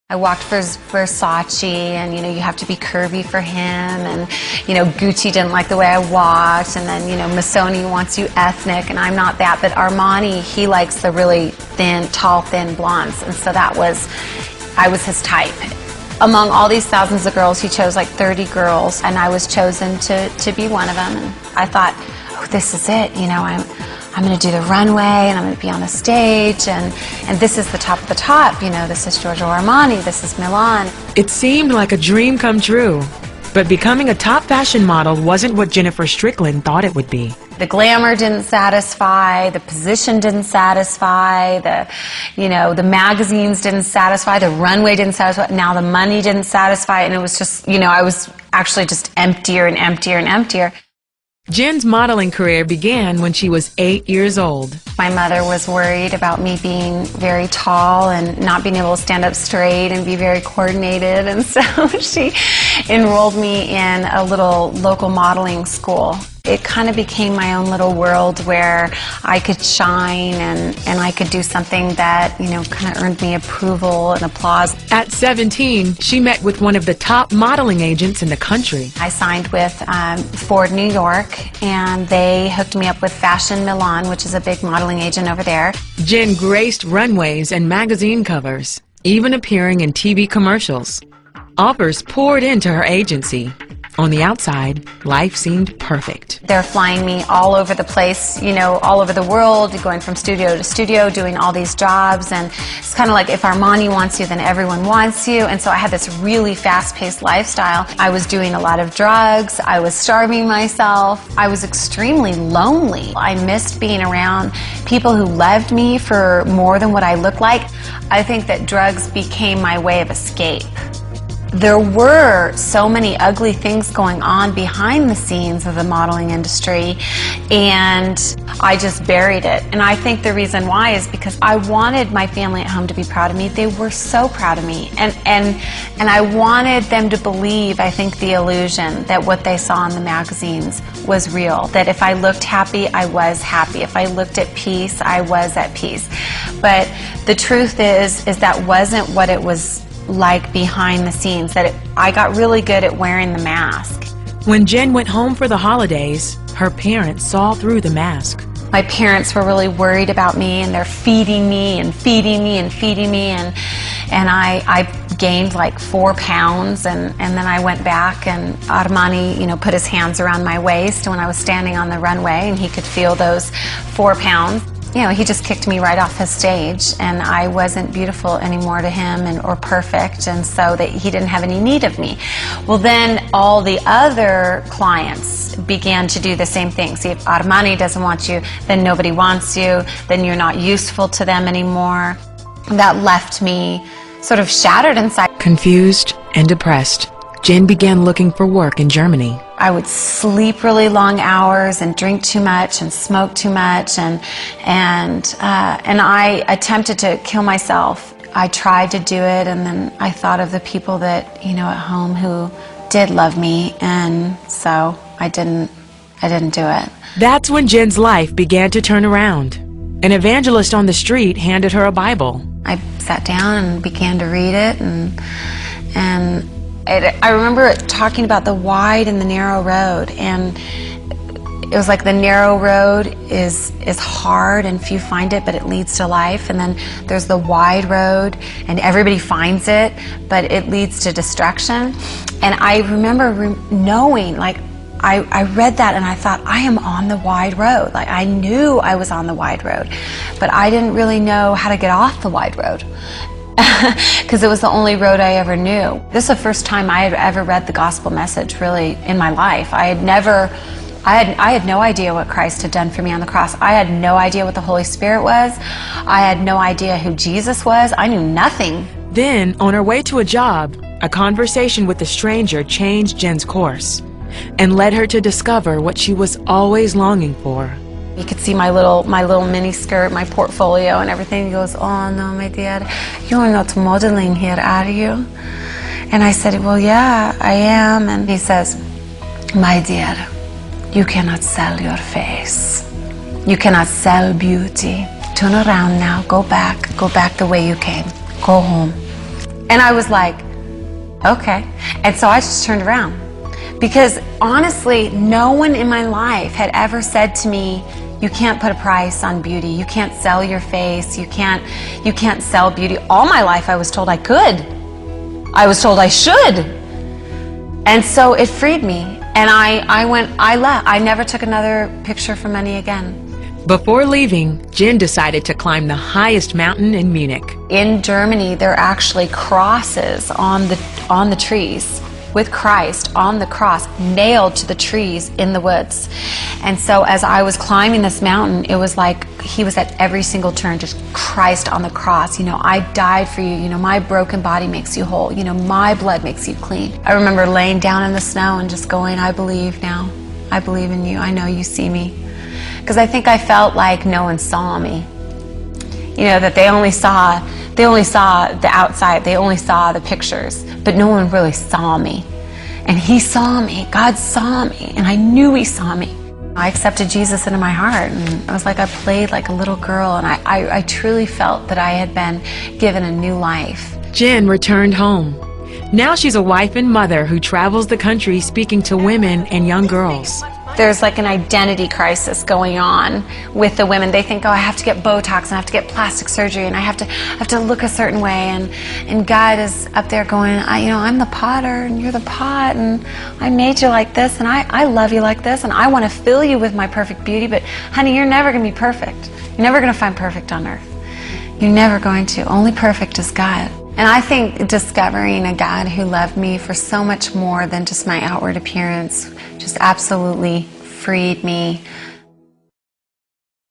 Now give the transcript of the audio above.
I walked for Versace, and you have to be curvy for him, and Gucci didn't like the way I walked, and then Missoni wants you ethnic, and I'm not that, but Armani, he likes the really thin, tall, thin blondes, and so I was his type. Among all these thousands of girls, he chose like 30 girls, and I was chosen to be one of them, and I thought, oh, this is it, I'm going to do the runway, and I'm going to be on the stage, and this is the top of the top, this is Giorgio Armani, this is Milan. It seemed like a dream come true, but becoming a top fashion model wasn't what Jennifer Strickland thought it would be. The glamour didn't satisfy, the position didn't satisfy, the magazines didn't satisfy, the runway didn't satisfy, now the money didn't satisfy, and it was just, I was actually just emptier and emptier and emptier. Jen's modeling career began when she was 8 years old. My mother was worried about me being very tall and not being able to stand up straight and be very coordinated, and so she enrolled me in a little local modeling school. It kind of became my own little world where I could shine and I could do something that, kind of earned me approval and applause. At 17, she met with one of the top modeling agents in the country. I signed with Ford New York, and they hooked me up with Fashion Milan, which is a big modeling agent over there. Jen graced runways and magazine covers, even appearing in TV commercials. Offers poured into her agency. On the outside, life seemed perfect. They're flying me all over the place, all over the world, going from studio to studio, doing all these jobs, and it's kind of like if Armani wants you, then everyone wants you, and so I had this really fast-paced lifestyle. I was doing a lot of drugs, I was starving myself, I was extremely lonely. I missed being around people who loved me for more than what I looked like. I think that drugs became my way of escape. There were so many ugly things going on behind the scenes of the modeling industry, and I just buried it. And I think the reason why is because I wanted my family at home to be proud of me. They were so proud of me, and I wanted them to believe, I think, the illusion that what they saw in the magazines was real, that if I looked happy, I was happy. If I looked at peace, I was at peace. But the truth is that wasn't what it was like behind the scenes, that I got really good at wearing the mask. When Jen went home for the holidays, her parents saw through the mask. My parents were really worried about me, and they're feeding me and feeding me and feeding me, and I gained like 4 pounds, and then I went back, and Armani, put his hands around my waist when I was standing on the runway, and he could feel those 4 pounds. He just kicked me right off his stage, and I wasn't beautiful anymore to him or perfect, and so that he didn't have any need of me. Well, then all the other clients began to do the same thing. See, if Armani doesn't want you, then nobody wants you, then you're not useful to them anymore. That left me sort of shattered inside. Confused and depressed, Jen began looking for work in Germany. I would sleep really long hours and drink too much and smoke too much, and I attempted to kill myself. I tried to do it, and then I thought of the people that at home who did love me, and so I didn't do it. That's when Jen's life began to turn around. An evangelist on the street handed her a Bible. I sat down and began to read it, and I remember it talking about the wide and the narrow road, and it was like the narrow road is hard and few find it, but it leads to life, and then there's the wide road and everybody finds it, but it leads to destruction. And I remember knowing, like, I read that and I thought, I am on the wide road. Like, I knew I was on the wide road, but I didn't really know how to get off the wide road. Because it was the only road I ever knew. This is the first time I had ever read the gospel message, really, in my life. I had no idea what Christ had done for me on the cross. I had no idea what the Holy Spirit was. I had no idea who Jesus was. I knew nothing. Then, on her way to a job, a conversation with a stranger changed Jen's course and led her to discover what she was always longing for. You could see my little mini skirt, my portfolio and everything. He goes, "Oh no, my dear, you're not modeling here, are you?" And I said, "Well, yeah, I am." And he says, "My dear, you cannot sell your face. You cannot sell beauty. Turn around now, go back the way you came. Go home. And I was like, okay. And so I just turned around. Because honestly, no one in my life had ever said to me, you can't put a price on beauty. You can't sell your face. You can't sell beauty. All my life I was told I could. I was told I should. And so it freed me. And I left. I never took another picture for money again. Before leaving, Jen decided to climb the highest mountain in Munich. In Germany, there are actually crosses on the trees with Christ on the cross, nailed to the trees in the woods. And so as I was climbing this mountain, it was like he was at every single turn, just Christ on the cross. You know, I died for you. You know, my broken body makes you whole. You know, my blood makes you clean. I remember laying down in the snow and just going, I believe now. I believe in you. I know you see me. Because I think I felt like no one saw me. You know, that they only saw the outside, they only saw the pictures, but no one really saw me. And he saw me, God saw me, and I knew he saw me. I accepted Jesus into my heart, and I was like, I played like a little girl, and I truly felt that I had been given a new life. Jen returned home. Now she's a wife and mother who travels the country speaking to women and young girls. There's like an identity crisis going on with the women. They think, oh, I have to get Botox and I have to get plastic surgery and I have to look a certain way. And God is up there going, I'm the potter and you're the pot and I made you like this and I love you like this and I want to fill you with my perfect beauty. But honey, you're never going to be perfect. You're never going to find perfect on earth. You're never going to. Only perfect is God. And I think discovering a God who loved me for so much more than just my outward appearance just absolutely freed me